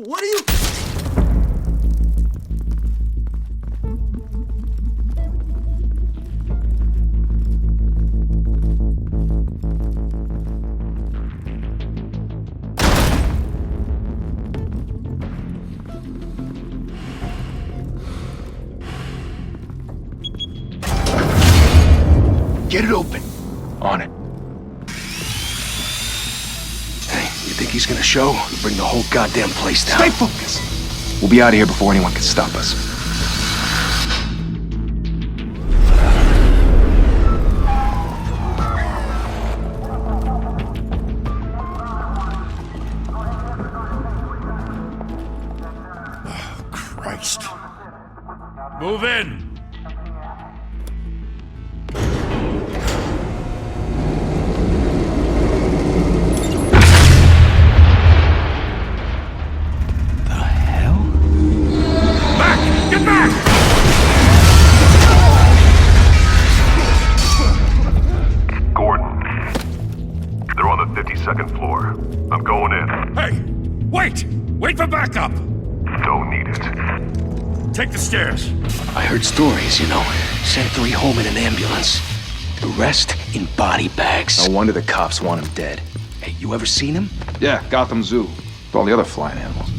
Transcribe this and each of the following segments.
What are you... Get it open. On it. Hey, you think he's gonna show? We'll bring the whole goddamn place down. Stay focused! We'll be out of here before anyone can stop us. Oh, Christ. Move in! Second floor. I'm going in. Hey! Wait! Wait for backup! Don't need it. Take the stairs. I heard stories, you know. Sent 3 home in an ambulance. The rest in body bags. No wonder the cops want him dead. Hey, you ever seen him? Yeah, Gotham Zoo. With all the other flying animals.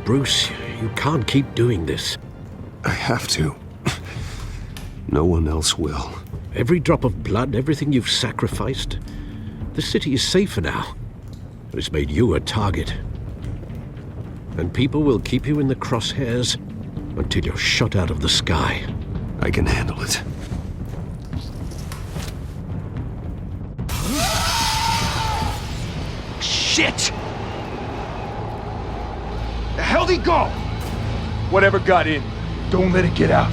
Bruce, you can't keep doing this. I have to. No one else will. Every drop of blood, everything you've sacrificed. The city is safer now. It's made you a target. And people will keep you in the crosshairs until you're shot out of the sky. I can handle it. Shit! The hell'd he go? Whatever got in, don't let it get out.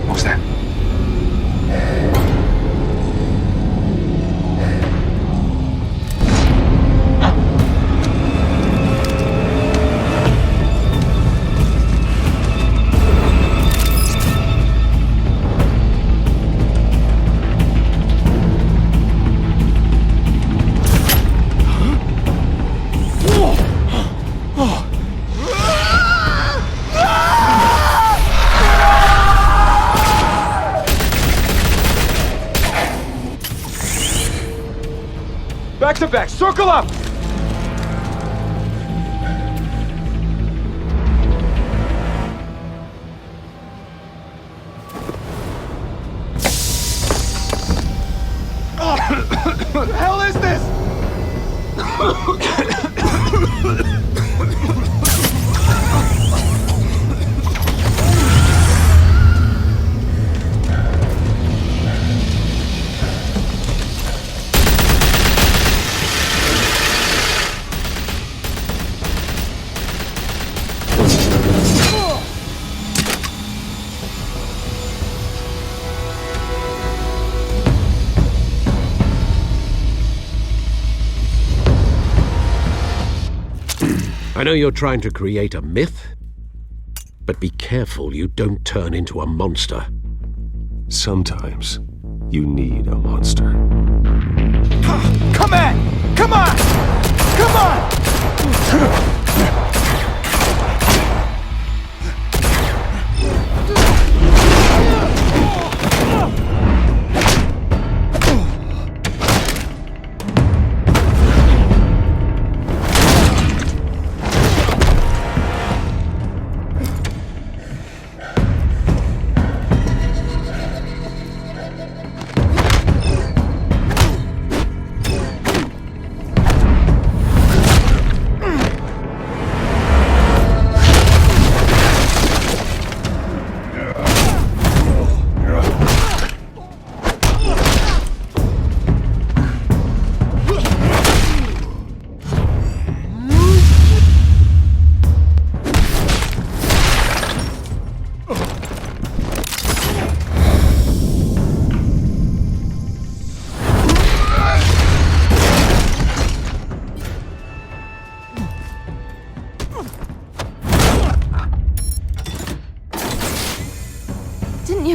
What was that? Back to back, circle up! What the hell is this? I know you're trying to create a myth, but be careful you don't turn into a monster. Sometimes you need a monster. Come on! Come on! Come on!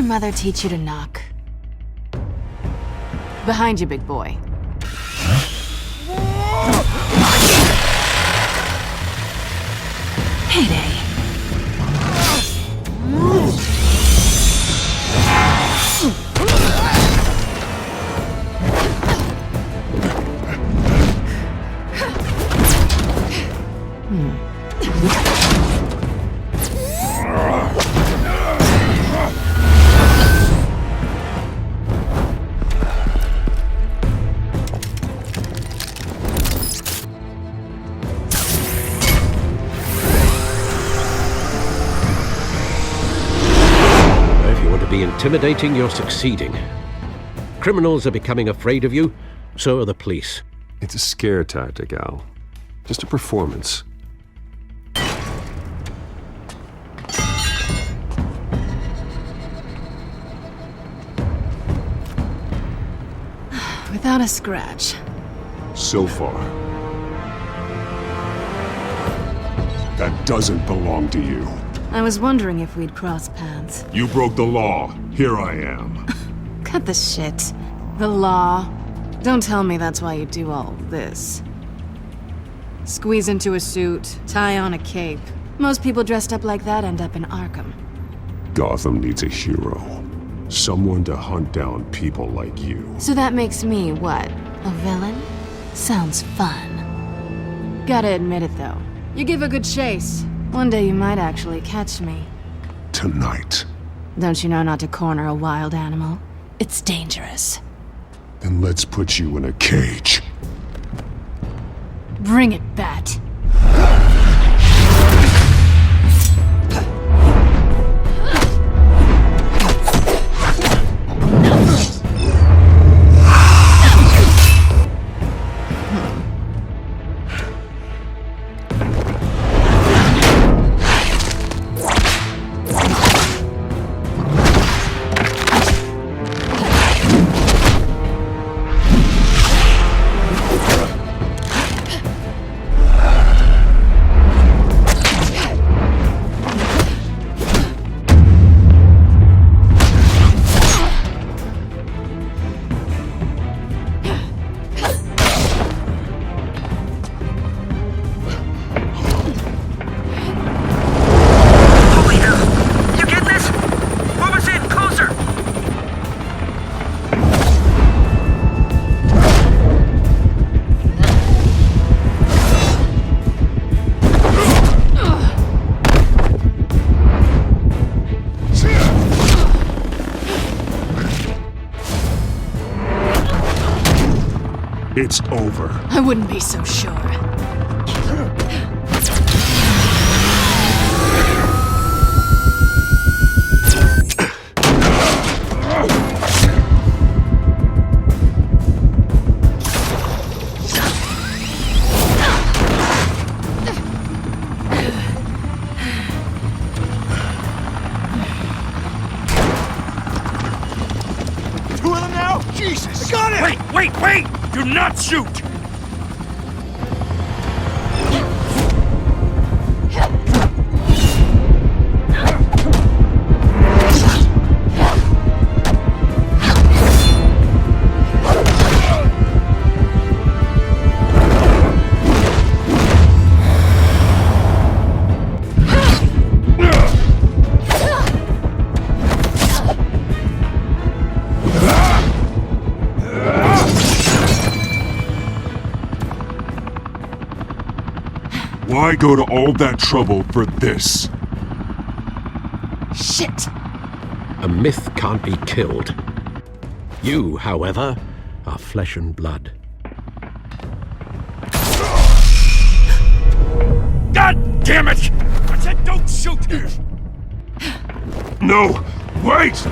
mother teach you to knock? Behind you, big boy. Heyday. Intimidating, you're succeeding. Criminals are becoming afraid of you, so are the police. It's a scare tactic, Al. Just a performance. Without a scratch. So far. That doesn't belong to you. I was wondering if we'd cross paths. You broke the law. Here I am. Cut the shit. The law. Don't tell me that's why you do all this. Squeeze into a suit, tie on a cape. Most people dressed up like that end up in Arkham. Gotham needs a hero. Someone to hunt down people like you. So that makes me, what, a villain? Sounds fun. Gotta admit it, though. You give a good chase. One day you might actually catch me. Tonight. Don't you know not to corner a wild animal? It's dangerous. Then let's put you in a cage. Bring it, Bat. It's over. I wouldn't be so sure. Two of them now? Jesus! I got it! Wait! Do not shoot! Why go to all that trouble for this? Shit! A myth can't be killed. You, however, are flesh and blood. God damn it! I said don't shoot! No! Wait!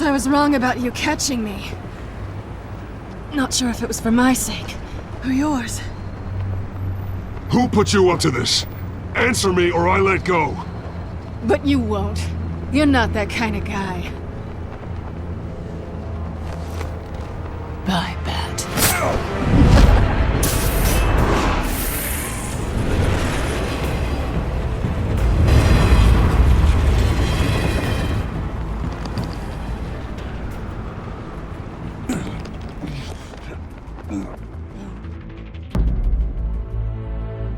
I was wrong about you catching me. Not sure if it was for my sake, or yours. Who put you up to this? Answer me or I let go. But you won't. You're not that kind of guy. Bye, Bat.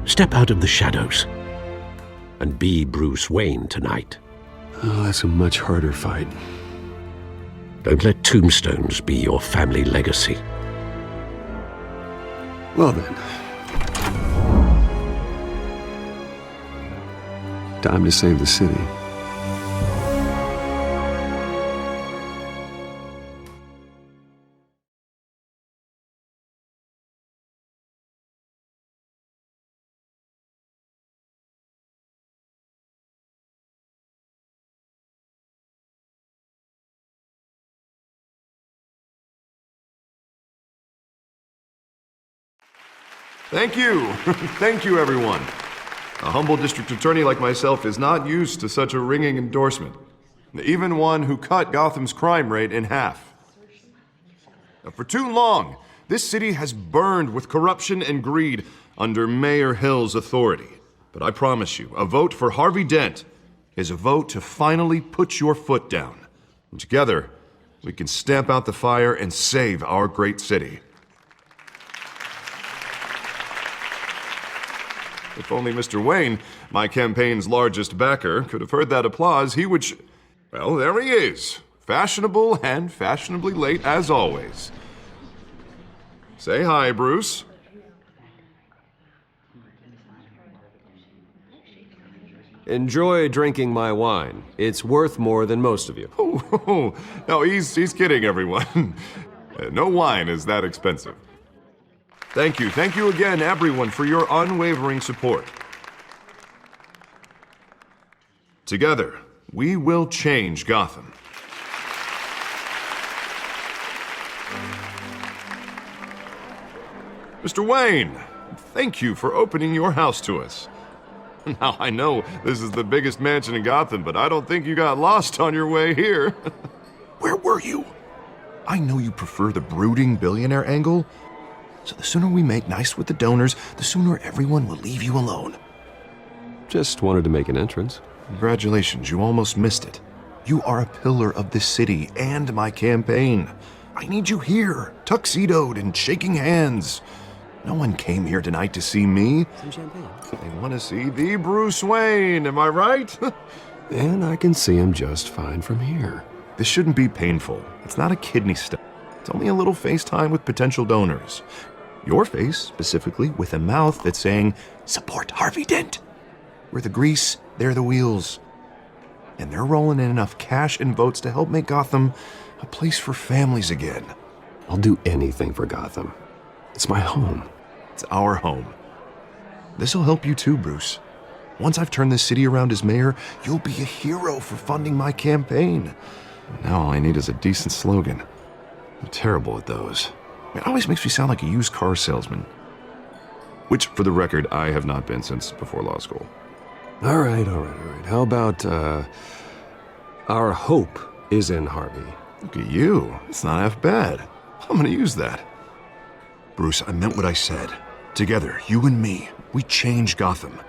Step out of the shadows and be Bruce Wayne tonight. Oh, that's a much harder fight. Don't let tombstones be your family legacy. Well then. Time to save the city. Thank you. Thank you, everyone. A humble district attorney like myself is not used to such a ringing endorsement. Even one who cut Gotham's crime rate in half. For too long, this city has burned with corruption and greed under Mayor Hill's authority. But I promise you, a vote for Harvey Dent is a vote to finally put your foot down. And together, we can stamp out the fire and save our great city. If only Mr. Wayne, my campaign's largest backer, could have heard that applause, he would well, there he is. Fashionable and fashionably late as always. Say hi, Bruce. Enjoy drinking my wine. It's worth more than most of you. Oh, no, he's kidding, everyone. No wine is that expensive. Thank you again, everyone, for your unwavering support. Together, we will change Gotham. Mr. Wayne, thank you for opening your house to us. Now, I know this is the biggest mansion in Gotham, but I don't think you got lost on your way here. Where were you? I know you prefer the brooding billionaire angle, so the sooner we make nice with the donors, the sooner everyone will leave you alone. Just wanted to make an entrance. Congratulations, you almost missed it. You are a pillar of this city and my campaign. I need you here, tuxedoed and shaking hands. No one came here tonight to see me. Some champagne. They want to see the Bruce Wayne, am I right? And I can see him just fine from here. This shouldn't be painful. It's not a kidney stone. It's only a little FaceTime with potential donors. Your face, specifically, with a mouth that's saying, support Harvey Dent. We're the grease, they're the wheels. And they're rolling in enough cash and votes to help make Gotham a place for families again. I'll do anything for Gotham. It's my home. It's our home. This'll help you too, Bruce. Once I've turned this city around as mayor, you'll be a hero for funding my campaign. Now all I need is a decent slogan. I'm terrible at those. It always makes me sound like a used car salesman. Which, for the record, I have not been since before law school. All right. How about, our hope is in Harvey? Look at you. It's not half bad. I'm gonna use that. Bruce, I meant what I said. Together, you and me, we change Gotham.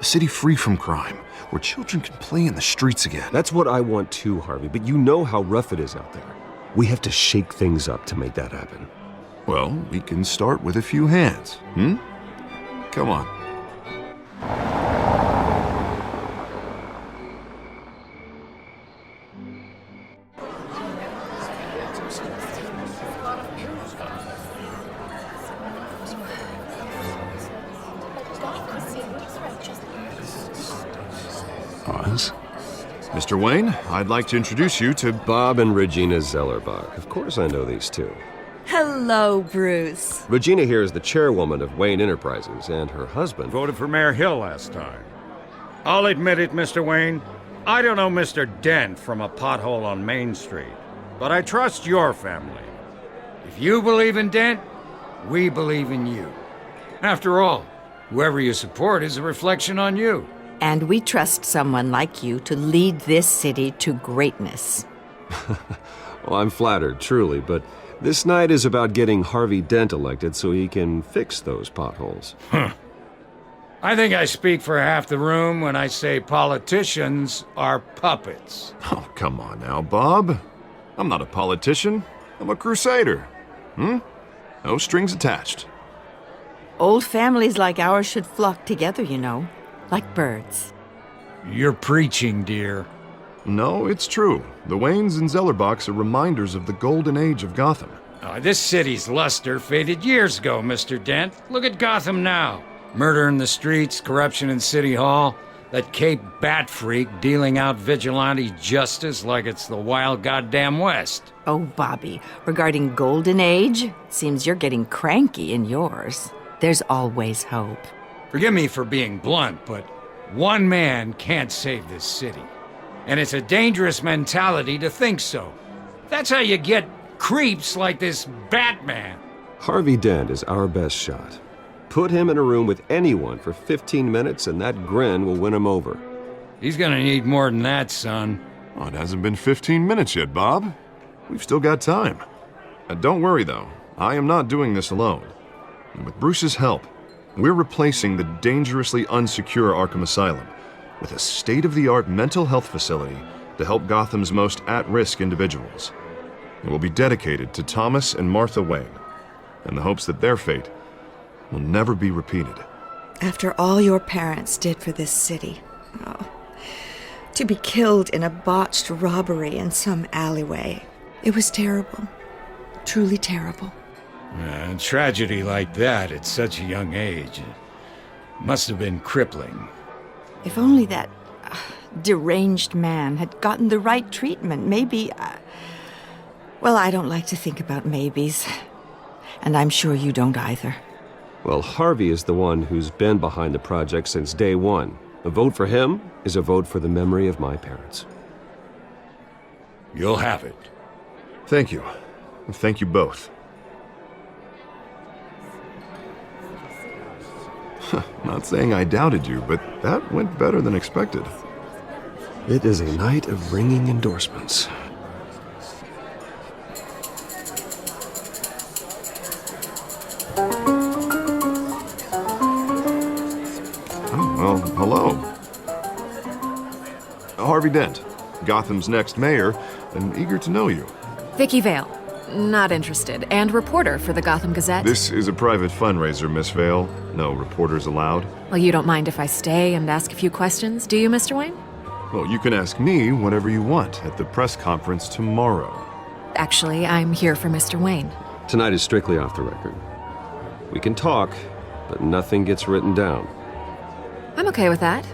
A city free from crime, where children can play in the streets again. That's what I want too, Harvey, but you know how rough it is out there. We have to shake things up to make that happen. Well, we can start with a few hands, Come on. Oz? Mr. Wayne, I'd like to introduce you to Bob and Regina Zellerbach. Of course I know these two. Hello, Bruce. Regina here is the chairwoman of Wayne Enterprises, and her husband... Voted for Mayor Hill last time. I'll admit it, Mr. Wayne. I don't know Mr. Dent from a pothole on Main Street. but I trust your family. If you believe in Dent, we believe in you. After all, whoever you support is a reflection on you. And we trust someone like you to lead this city to greatness. Well, I'm flattered, truly, but this night is about getting Harvey Dent elected so he can fix those potholes. I think I speak for half the room when I say politicians are puppets. Oh, come on now, Bob. I'm not a politician. I'm a crusader. No strings attached. Old families like ours should flock together, you know, like birds. You're preaching, dear. No, it's true. The Waynes and Zellerbachs are reminders of the golden age of Gotham. This city's luster faded years ago, Mr. Dent. Look at Gotham now. Murder in the streets, corruption in City Hall, that Cape Bat freak dealing out vigilante justice like it's the wild goddamn West. Oh, Bobby, regarding Golden Age, seems you're getting cranky in yours. There's always hope. Forgive me for being blunt, but one man can't save this city. And it's a dangerous mentality to think so. That's how you get creeps like this Batman. Harvey Dent is our best shot. Put him in a room with anyone for 15 minutes and that grin will win him over. He's gonna need more than that, son. Oh, it hasn't been 15 minutes yet, Bob. We've still got time. Don't worry, though. I am not doing this alone. And with Bruce's help, we're replacing the dangerously unsecure Arkham Asylum with a state-of-the-art mental health facility to help Gotham's most at-risk individuals. It will be dedicated to Thomas and Martha Wayne, in the hopes that their fate will never be repeated. After all your parents did for this city, to be killed in a botched robbery in some alleyway, it was terrible. Truly terrible. A tragedy like that at such a young age must have been crippling. If only that deranged man had gotten the right treatment, maybe... Well, I don't like to think about maybes. And I'm sure you don't either. Well, Harvey is the one who's been behind the project since day one. A vote for him is a vote for the memory of my parents. You'll have it. Thank you. Thank you both. Not saying I doubted you, but that went better than expected. It is a night of ringing endorsements. Oh, well, hello. Harvey Dent, Gotham's next mayor, and eager to know you. Vicky Vale. Not interested. And reporter for the Gotham Gazette. This is a private fundraiser, Miss Vale. No reporters allowed. Well, you don't mind if I stay and ask a few questions, do you, Mr. Wayne? Well, you can ask me whatever you want at the press conference tomorrow. Actually, I'm here for Mr. Wayne. Tonight is strictly off the record. We can talk, but nothing gets written down. I'm okay with that.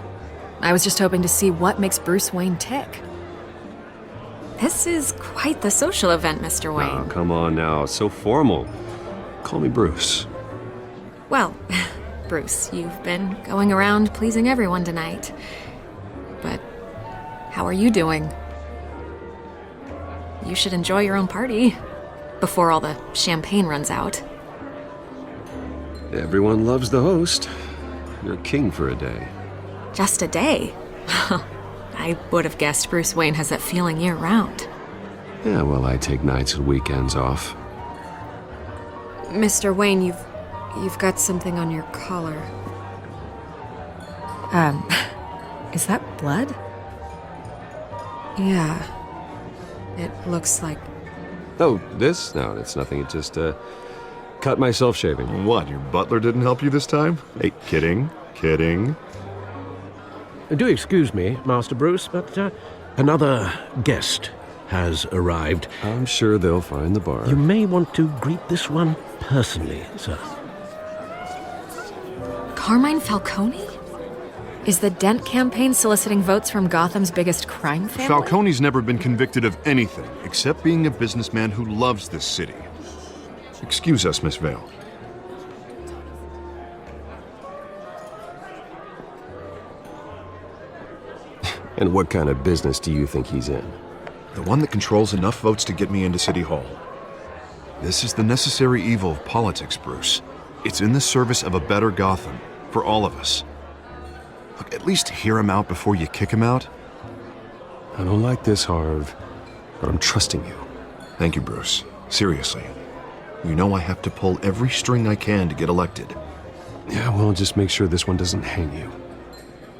I was just hoping to see what makes Bruce Wayne tick. This is quite the social event, Mr. Wayne. Oh, come on now. It's so formal. Call me Bruce. Well, Bruce, you've been going around pleasing everyone tonight. But how are you doing? You should enjoy your own party before all the champagne runs out. Everyone loves the host. You're king for a day. Just a day? I would have guessed Bruce Wayne has that feeling year-round. Yeah, well, I take nights and weekends off. Mr. Wayne, you've got something on your collar. Is that blood? Yeah. It looks like... Oh, this? No, it's nothing. It just, cut myself shaving. What, your butler didn't help you this time? Hey, kidding. Do excuse me, Master Bruce, but another guest has arrived. I'm sure they'll find the bar. You may want to greet this one personally, sir. Carmine Falcone? Is the Dent campaign soliciting votes from Gotham's biggest crime family? Falcone's never been convicted of anything except being a businessman who loves this city. Excuse us, Miss Vale. And what kind of business do you think he's in? The one that controls enough votes to get me into City Hall. This is the necessary evil of politics, Bruce. It's in the service of a better Gotham, for all of us. Look, at least hear him out before you kick him out. I don't like this, Harv, but I'm trusting you. Thank you, Bruce. Seriously. You know I have to pull every string I can to get elected. Yeah, well, just make sure this one doesn't hang you.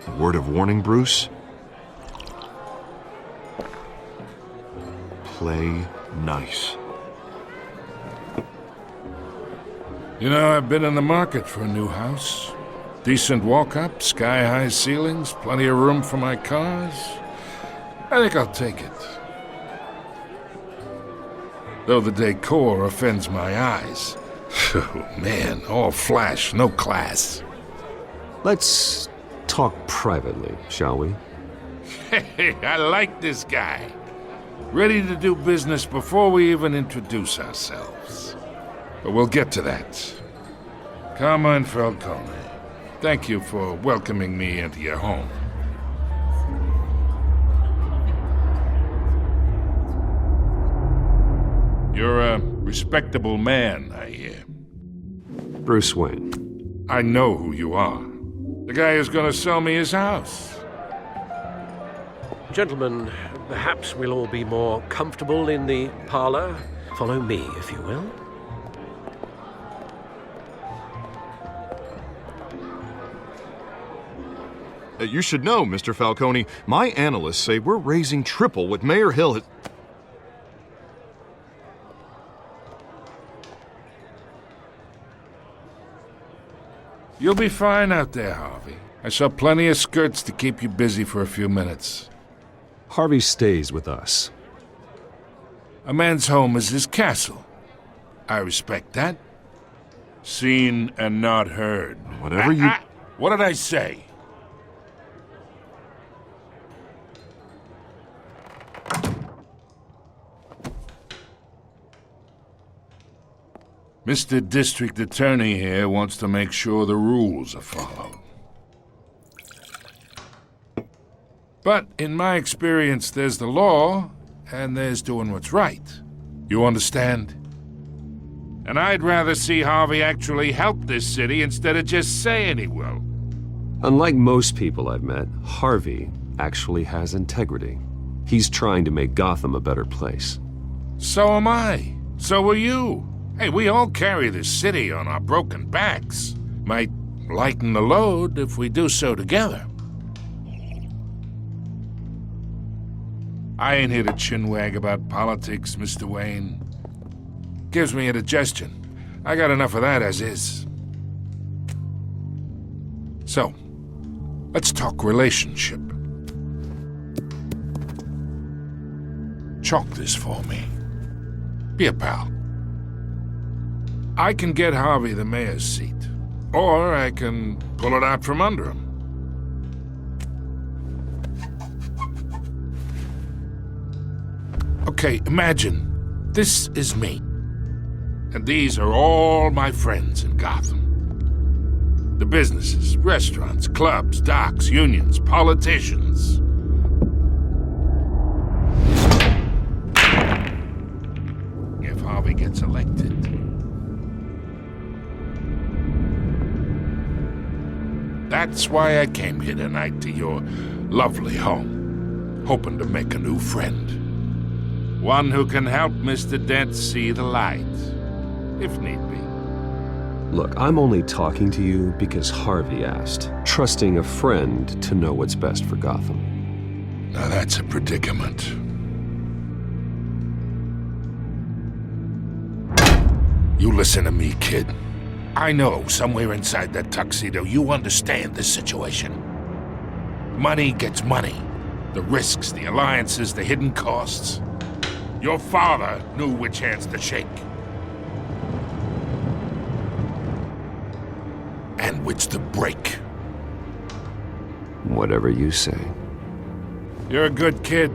A word of warning, Bruce? Play nice. You know, I've been in the market for a new house. Decent walk-up, sky-high ceilings, plenty of room for my cars. I think I'll take it. Though the decor offends my eyes. Oh, man, all flash, no class. Let's talk privately, shall we? Hey, I like this guy. Ready to do business before we even introduce ourselves. But we'll get to that. Carmine Falcone, thank you for welcoming me into your home. You're a respectable man, I hear. Bruce Wayne. I know who you are. The guy who's gonna sell me his house. Gentlemen, perhaps we'll all be more comfortable in the parlor. Follow me, if you will. You should know, Mr. Falcone, my analysts say we're raising triple what Mayor Hill has... You'll be fine out there, Harvey. I saw plenty of skirts to keep you busy for a few minutes. Harvey stays with us. A man's home is his castle. I respect that. Seen and not heard. Whatever you... What did I say? Mr. District Attorney here wants to make sure the rules are followed. But in my experience, there's the law, and there's doing what's right. You understand? And I'd rather see Harvey actually help this city instead of just saying he will. Unlike most people I've met, Harvey actually has integrity. He's trying to make Gotham a better place. So am I. So are you. Hey, we all carry this city on our broken backs. Might lighten the load if we do so together. I ain't here to chinwag about politics, Mr. Wayne. Gives me indigestion. I got enough of that as is. So, let's talk relationship. Chalk this for me. Be a pal. I can get Harvey the mayor's seat, or I can pull it out from under him. Okay, imagine this is me, and these are all my friends in Gotham. The businesses, restaurants, clubs, docks, unions, politicians. If Harvey gets elected, that's why I came here tonight to your lovely home, hoping to make a new friend. One who can help Mr. Dent see the light, if need be. Look, I'm only talking to you because Harvey asked, trusting a friend to know what's best for Gotham. Now that's a predicament. You listen to me, kid. I know somewhere inside that tuxedo you understand this situation. Money gets money. The risks, the alliances, the hidden costs. Your father knew which hands to shake. And which to break. Whatever you say. You're a good kid.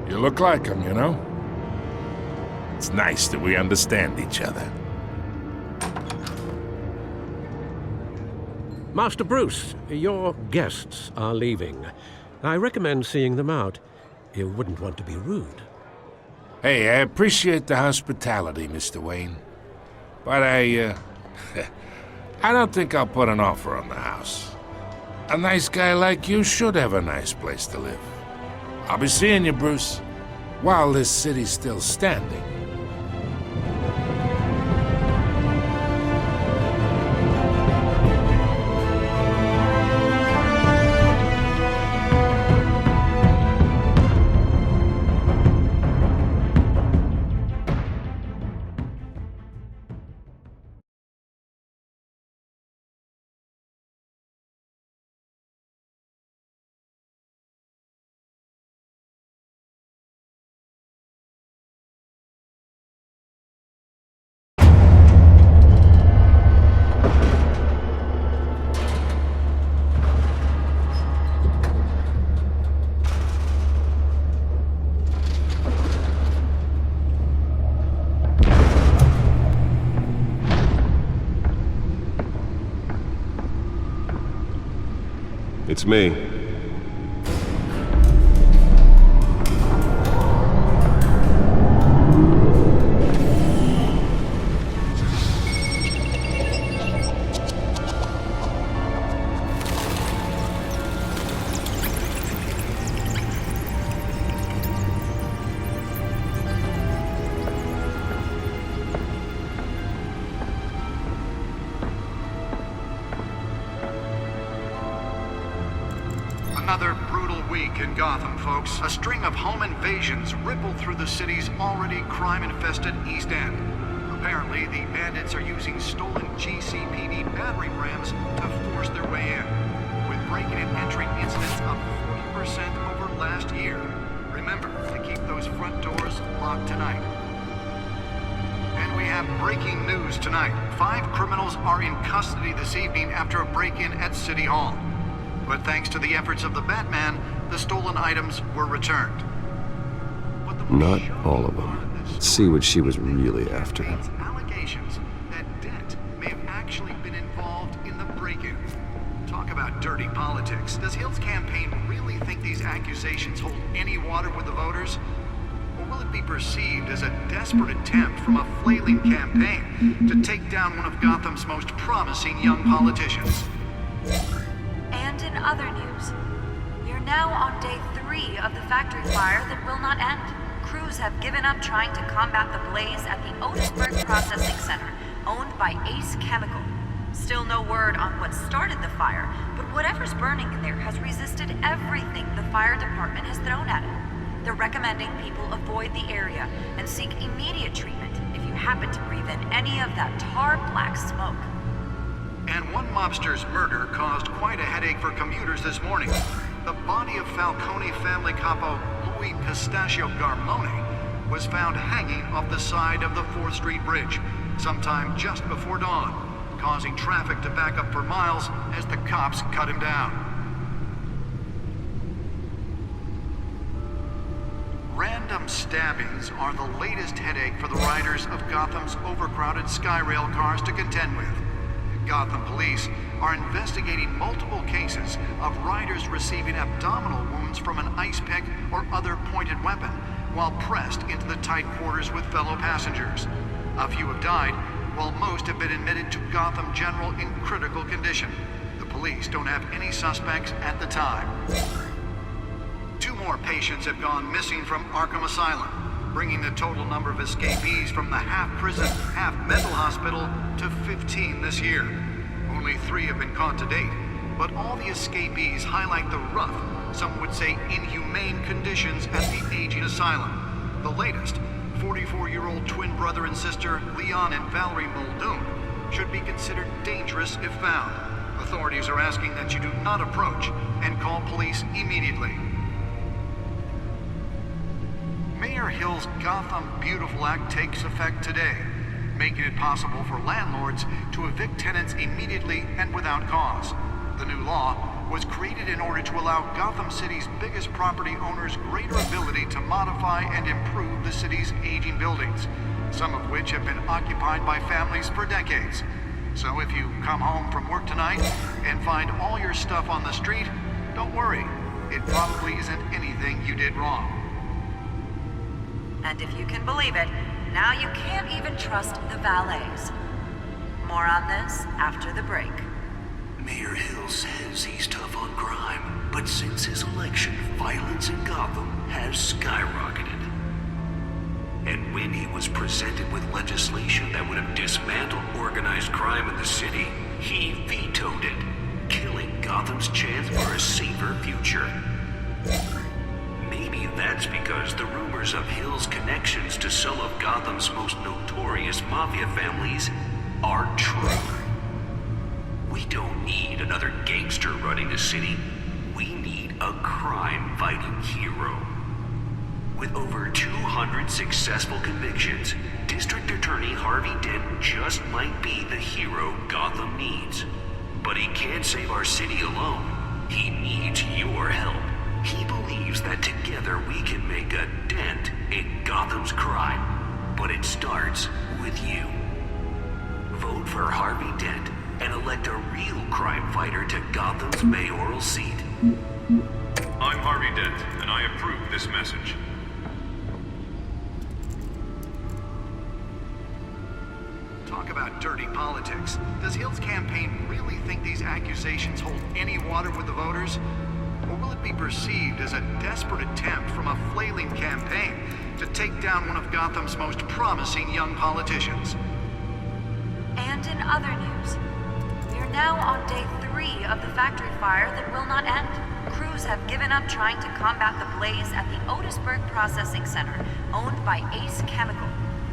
You look like him, you know? It's nice that we understand each other. Master Bruce, your guests are leaving. I recommend seeing them out. You wouldn't want to be rude. Hey, I appreciate the hospitality, Mr. Wayne. But I don't think I'll put an offer on the house. A nice guy like you should have a nice place to live. I'll be seeing you, Bruce, while this city's still standing. It's me. Another brutal week in Gotham, folks. A string of home invasions rippled through the city's already crime-infested East End. Apparently, the bandits are using stolen GCPD battering rams to force their way in, with break-in and entry incidents up 40% over last year. Remember to keep those front doors locked tonight. And we have breaking news tonight. 5 criminals are in custody this evening after a break-in at City Hall. But thanks to the efforts of the Batman, the stolen items were returned. Not all of them. Let's see what she was really after. Allegations that Dent may have actually been involved in the break-in. Talk about dirty politics. Does Hill's campaign really think these accusations hold any water with the voters? Or will it be perceived as a desperate attempt from a flailing campaign to take down one of Gotham's most promising young politicians? And in other news, we're now on day 3 of the factory fire that will not end. Crews have given up trying to combat the blaze at the Otisburg Processing Center, owned by Ace Chemical. Still no word on what started the fire, but whatever's burning in there has resisted everything the fire department has thrown at it. They're recommending people avoid the area and seek immediate treatment if you happen to breathe in any of that tar-black smoke. And one mobster's murder caused quite a headache for commuters this morning. The body of Falcone family capo Louis Pistachio Garmone was found hanging off the side of the 4th Street Bridge sometime just before dawn, causing traffic to back up for miles as the cops cut him down. Random stabbings are the latest headache for the riders of Gotham's overcrowded Skyrail cars to contend with. Gotham police are investigating multiple cases of riders receiving abdominal wounds from an ice pick or other pointed weapon while pressed into the tight quarters with fellow passengers. A few have died, while most have been admitted to Gotham General in critical condition. The police don't have any suspects at the time. 2 more patients have gone missing from Arkham Asylum, bringing the total number of escapees from the half-prison, half-mental hospital to 15 this year. Only 3 have been caught to date, but all the escapees highlight the rough, some would say inhumane conditions at the aging asylum. The latest, 44-year-old twin brother and sister Leon and Valerie Muldoon, should be considered dangerous if found. Authorities are asking that you do not approach and call police immediately. Mayor Hill's Gotham Beautiful Act takes effect today, making it possible for landlords to evict tenants immediately and without cause. The new law was created in order to allow Gotham City's biggest property owners greater ability to modify and improve the city's aging buildings, some of which have been occupied by families for decades. So if you come home from work tonight and find all your stuff on the street, don't worry. It probably isn't anything you did wrong. And if you can believe it, now you can't even trust the valets. More on this after the break. Mayor Hill says he's tough on crime, but since his election, violence in Gotham has skyrocketed. And when he was presented with legislation that would have dismantled organized crime in the city, he vetoed it, killing Gotham's chance for a safer future. Maybe that's because the rumors of Hill's connections to some of Gotham's most notorious mafia families are true. We don't need another gangster running the city. We need a crime-fighting hero. With over 200 successful convictions, District Attorney Harvey Dent just might be the hero Gotham needs. But he can't save our city alone. He needs your help. He believes that together we can make a dent in Gotham's crime. But it starts with you. Vote for Harvey Dent and elect a real crime fighter to Gotham's mayoral seat. I'm Harvey Dent, and I approve this message. Talk about dirty politics. Does Hill's campaign really think these accusations hold any water with the voters? Or will it be perceived as a desperate attempt from a flailing campaign to take down one of Gotham's most promising young politicians? And in other news, we are now on day 3 of the factory fire that will not end. Crews have given up trying to combat the blaze at the Otisburg Processing Center, owned by Ace Chemical.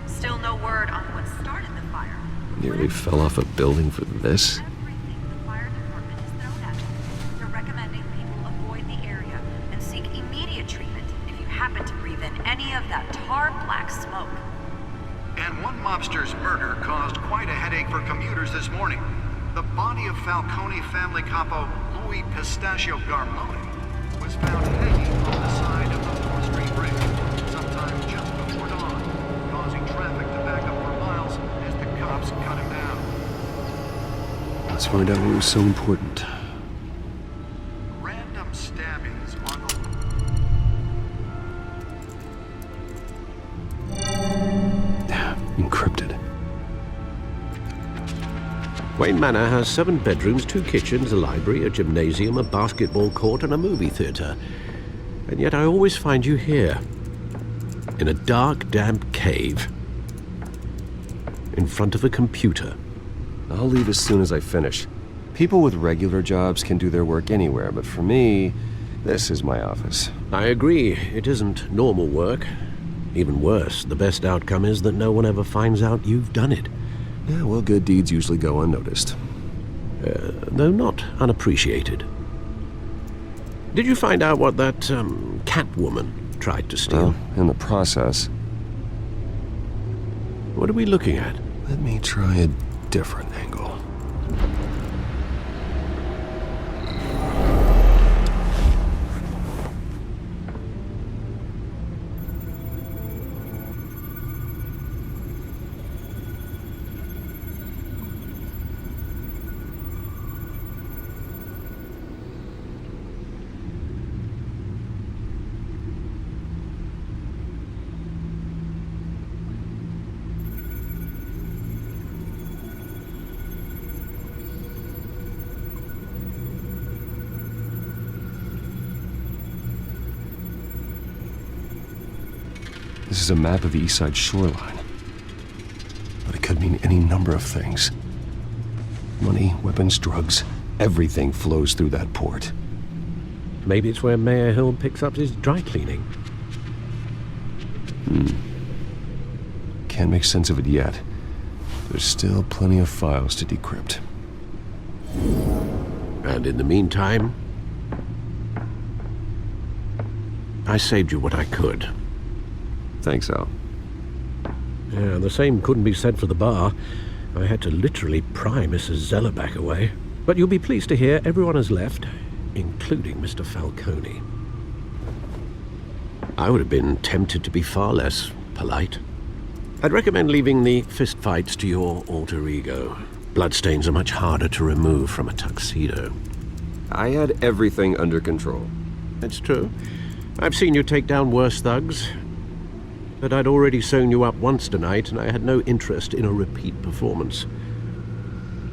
Still no word on what started the fire. Nearly fell off a building for this? The fire department is thrown at them. They're recommending people avoid the area and seek immediate treatment if you happen to breathe in any of that tar black smoke. And one mobster's murder caused quite a headache for commuters this morning. The body of Falcone family capo Louis Pistachio Garmoni was found hanging on the side of the 4th Street Bridge, sometime just before dawn, causing traffic to back up for miles as the cops cut him down. Let's find out what was so important. Random stabbings on Encrypted. Wayne Manor has 7 bedrooms, 2 kitchens, a library, a gymnasium, a basketball court, and a movie theater. And yet I always find you here, in a dark, damp cave, in front of a computer. I'll leave as soon as I finish. People with regular jobs can do their work anywhere, but for me, this is my office. I agree. It isn't normal work. Even worse, the best outcome is that no one ever finds out you've done it. Yeah, well, good deeds usually go unnoticed. Though not unappreciated. Did you find out what that, Catwoman tried to steal? Well, in the process. What are we looking at? Let me try a different angle. This is a map of the East Side shoreline. But it could mean any number of things. Money, weapons, drugs, everything flows through that port. Maybe it's where Mayor Hill picks up his dry cleaning. Can't make sense of it yet. There's still plenty of files to decrypt. And in the meantime, I saved you what I could. Thanks, Al. Yeah, the same couldn't be said for the bar. I had to literally pry Mrs. Zellerback away. But you'll be pleased to hear everyone has left, including Mr. Falcone. I would have been tempted to be far less polite. I'd recommend leaving the fistfights to your alter ego. Bloodstains are much harder to remove from a tuxedo. I had everything under control. It's true. I've seen you take down worse thugs. but I'd already sewn you up once tonight, and I had no interest in a repeat performance.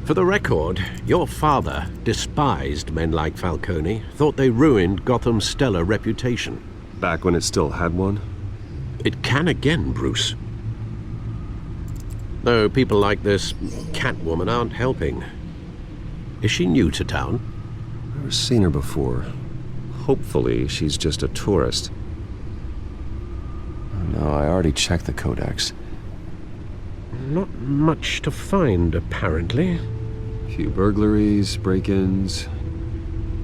For the record, your father despised men like Falcone, thought they ruined Gotham's stellar reputation. Back when it still had one? It can again, Bruce. Though people like this Catwoman aren't helping. Is she new to town? Never seen her before. Hopefully, she's just a tourist. Oh, no, I already checked the codex. Not much to find, apparently. Few burglaries, break-ins.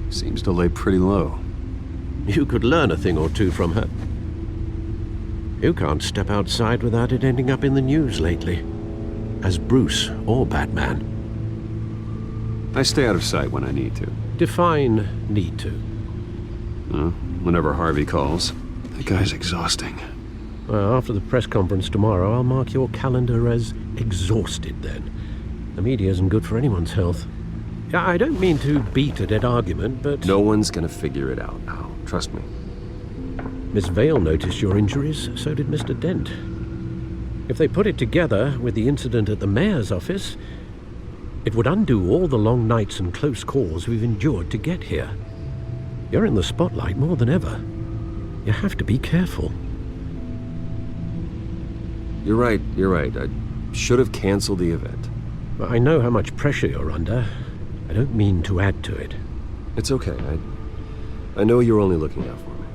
Seems to lay pretty low. You could learn a thing or two from her. You can't step outside without it ending up in the news lately. As Bruce or Batman. I stay out of sight when I need to. Define need to. Whenever Harvey calls. That guy's exhausting. Well, after the press conference tomorrow, I'll mark your calendar as exhausted then. The media isn't good for anyone's health. I don't mean to beat a dead argument, but... No one's gonna figure it out now. Trust me. Miss Vale noticed your injuries, so did Mr. Dent. If they put it together with the incident at the mayor's office, it would undo all the long nights and close calls we've endured to get here. You're in the spotlight more than ever. You have to be careful. You're right. I should have canceled the event. I know how much pressure you're under. I don't mean to add to it. It's okay. I know you're only looking out for me.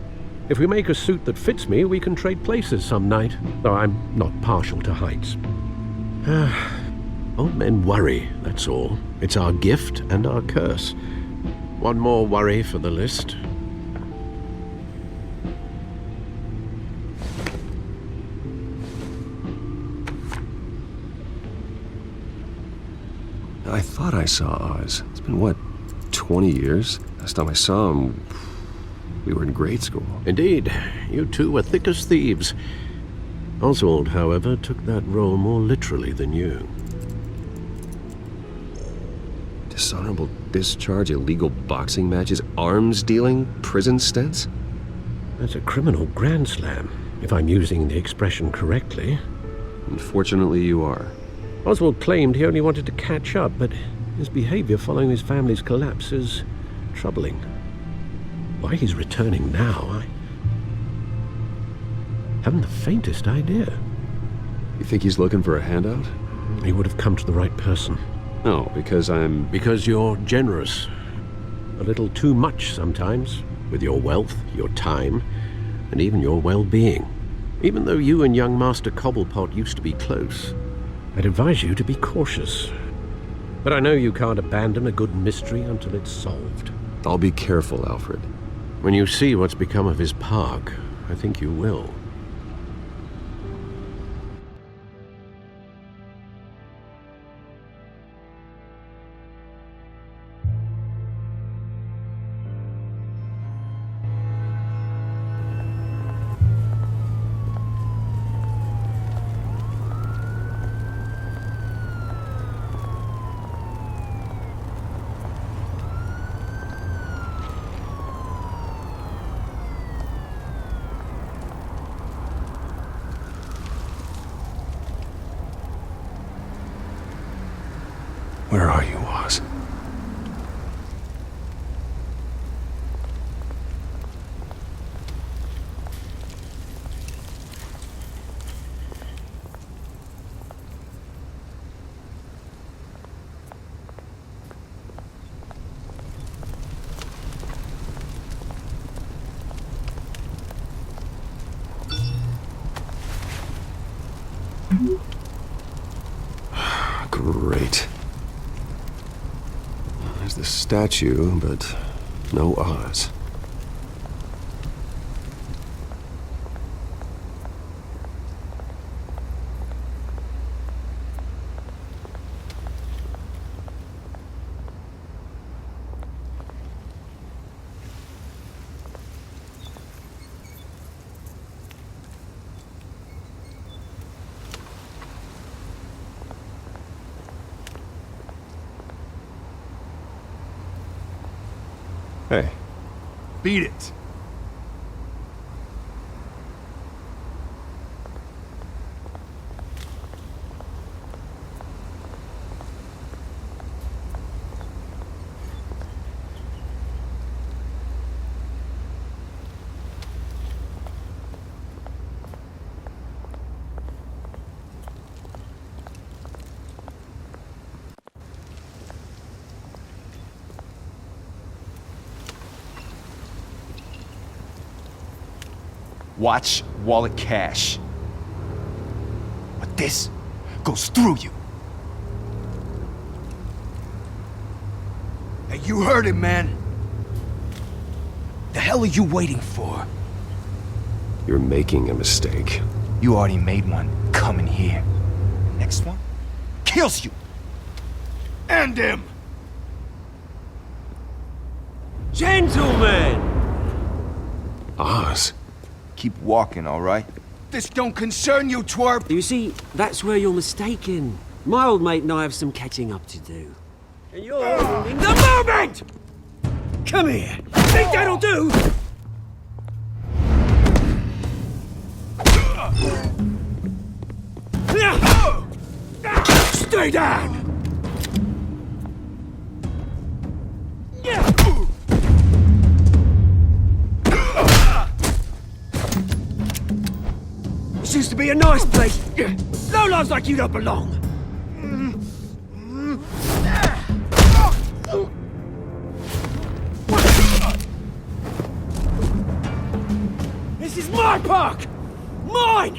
If we make a suit that fits me, we can trade places some night. Though I'm not partial to heights. Old men worry, that's all. It's our gift and our curse. One more worry for the list. I thought I saw Oz. It's been, what, 20 years? Last time I saw him, we were in grade school. Indeed. You two were thick as thieves. Oswald, however, took that role more literally than you. Dishonorable discharge, illegal boxing matches, arms dealing, prison stints? That's a criminal grand slam, if I'm using the expression correctly. Unfortunately, you are. Oswald claimed he only wanted to catch up, but his behavior following his family's collapse is troubling. Why he's returning now, I haven't the faintest idea. You think he's looking for a handout? He would have come to the right person. No, because I'm... Because you're generous. A little too much sometimes, with your wealth, your time, and even your well-being. Even though you and young Master Cobblepot used to be close, I'd advise you to be cautious. But I know you can't abandon a good mystery until it's solved. I'll be careful, Alfred. When you see what's become of his park, I think you will. Where are you, Oz? Great. There's the statue, but no Oz. Hey. Beat it. Watch, wallet, cash. But this goes through you. Hey, you heard it, man. The hell are you waiting for? You're making a mistake. You already made one coming here. Next one kills you. And him. Gentlemen! Oz. Keep walking, all right? This don't concern you, twerp! You see, that's where you're mistaken. My old mate and I have some catching up to do. And you're ruining the moment! Come here! Think that'll do? Stay down! This used to be a nice place. Lowlifes like you don't belong. This is my park! Mine!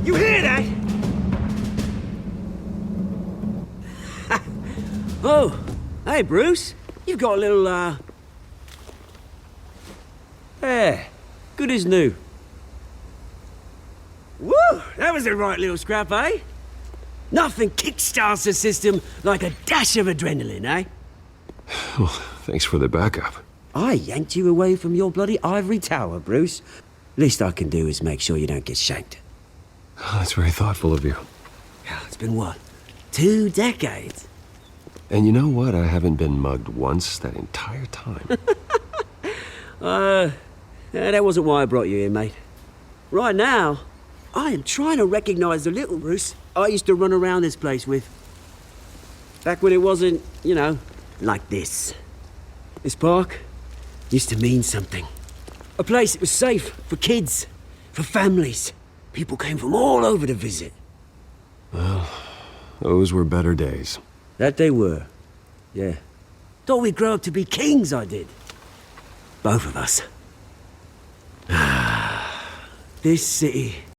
You hear that? Oh, hey, Bruce. You've got a little, There. Good as new. Woo! That was a right little scrap, eh? Nothing kickstarts the system like a dash of adrenaline, eh? Well, thanks for the backup. I yanked you away from your bloody ivory tower, Bruce. Least I can do is make sure you don't get shanked. Oh, that's very thoughtful of you. It's been what? 2 decades? And you know what? I haven't been mugged once that entire time. That wasn't why I brought you here, mate. Right now, I am trying to recognize the little Bruce I used to run around this place with. Back when it wasn't, you know, like this. This park used to mean something. A place that was safe for kids, for families. People came from all over to visit. Well, those were better days. That they were. Yeah. Thought we'd grow up to be kings, I did. Both of us. This city